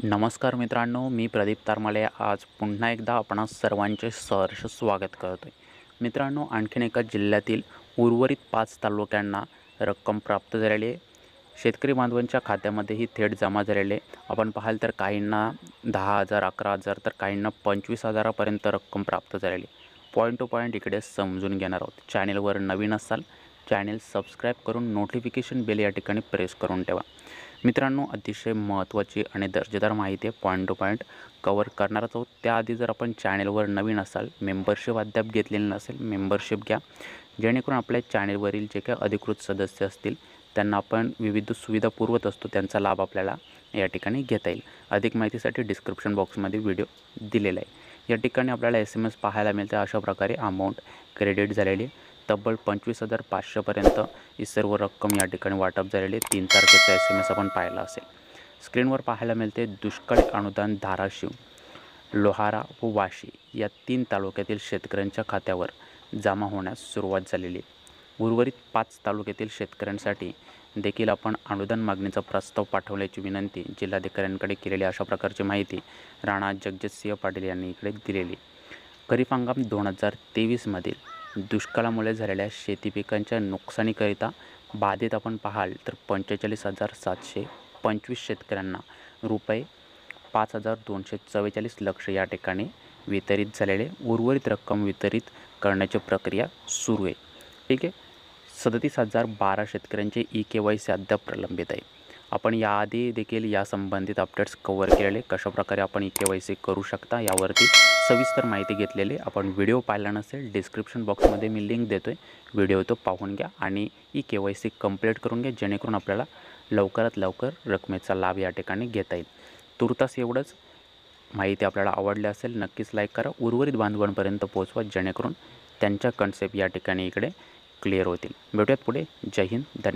नमस्कार मित्रांनो, मी प्रदीप तारमाले आज पुन्हा एकदा आपणा सर्वांचे सहर्ष स्वागत करतो आहे. मित्रांनो, आणखीन एका जिल्ह्यातील उर्वरित 5 तालुक्यांना रक्कम प्राप्त झालेली आहे. शेतकरी बांधवांच्या खात्यामध्येही थेट जमा झालेले आहे. आपण पाहाल तर काहींना 10,000, 11,000 तर काहींना 25,000 पर्यंत रक्कम प्राप्त झालेली आहे. पॉईंट टू पॉईंट इकडे समजून घेणार आहोत. चॅनेलवर नवीन असाल चॅनेल सबस्क्राईब करून नोटिफिकेशन बेल या ठिकाणी प्रेस करून ठेवा. मित्रांनो, अतिशय महत्त्वाची आणि दर्जेदार माहिती आहे, पॉईंट टू पॉईंट कवर करणारच आहोत. त्याआधी जर आपण चॅनेलवर नवीन असाल, मेंबरशिप अद्याप घेतलेली नसेल, मेंबरशिप घ्या, जेणेकरून आपल्या चॅनेलवरील जे काही अधिकृत सदस्य असतील त्यांना आपण विविध सुविधा पुरवत असतो, त्यांचा लाभ आपल्याला या ठिकाणी घेता येईल. अधिक माहितीसाठी डिस्क्रिप्शन बॉक्समध्ये व्हिडिओ दिलेला आहे. या ठिकाणी आपल्याला SMS पाहायला मिळते. अशा प्रकारे अमाऊंट क्रेडिट झालेली आहे. तब्बल 25,500 पर्यंत ही सर्व रक्कम या ठिकाणी वाटप झालेली आहे. 3 तारखेचा SMS आपण पाहिला असेल. स्क्रीनवर पाहायला मिळते दुष्काळी अनुदान धाराशिव, लोहारा व वाशी या 3 तालुक्यातील शेतकऱ्यांच्या खात्यावर जमा होण्यास सुरुवात झालेली आहे. उर्वरित 5 तालुक्यातील शेतकऱ्यांसाठी देखील आपण अनुदान मागणीचा प्रस्ताव पाठवल्याची विनंती जिल्हाधिकाऱ्यांकडे केलेली. अशा प्रकारची माहिती राणा जगजितसिंह पाटील यांनी इकडे दिलेली. खरीप हंगाम 2023मधील दुष्काळामुळे झालेल्या शेती पिकांच्या नुकसानीकरिता बाधित आपण पाहाल तर 45,725 शेतकऱ्यांना रुपये 5,244 लक्ष या ठिकाणी वितरित झालेले. उर्वरित रक्कम वितरित करण्याची प्रक्रिया सुरू आहे. ठीक आहे. 37,012 शेतकऱ्यांचे eKYC अद्याप प्रलंबित आहे. आपण याआधी देखील या संबंधित अपडेट्स कव्हर केलेले. कशाप्रकारे आपण eKYC करू शकता यावरती सविस्तर माहिती घेतलेली. आपण व्हिडिओ पाहिला नसेल, डिस्क्रिप्शन बॉक्समध्ये मी लिंक देतो आहे, व्हिडिओ तो पाहून घ्या आणि eKYC कंप्लीट करून घ्या, जेणेकरून आपल्याला लवकरात लवकर रकमेचा लाभ या ठिकाणी घेता येईल. तुर्तास एवढंच. माहिती आपल्याला आवडली असेल नक्कीच लाईक करा, उर्वरित बांधवांपर्यंत पोहोचवा, जेणेकरून त्यांच्या कन्सेप्ट या ठिकाणी इकडे क्लिअर होतील. भेटूयात पुढे. जय हिंद, धन्यवाद.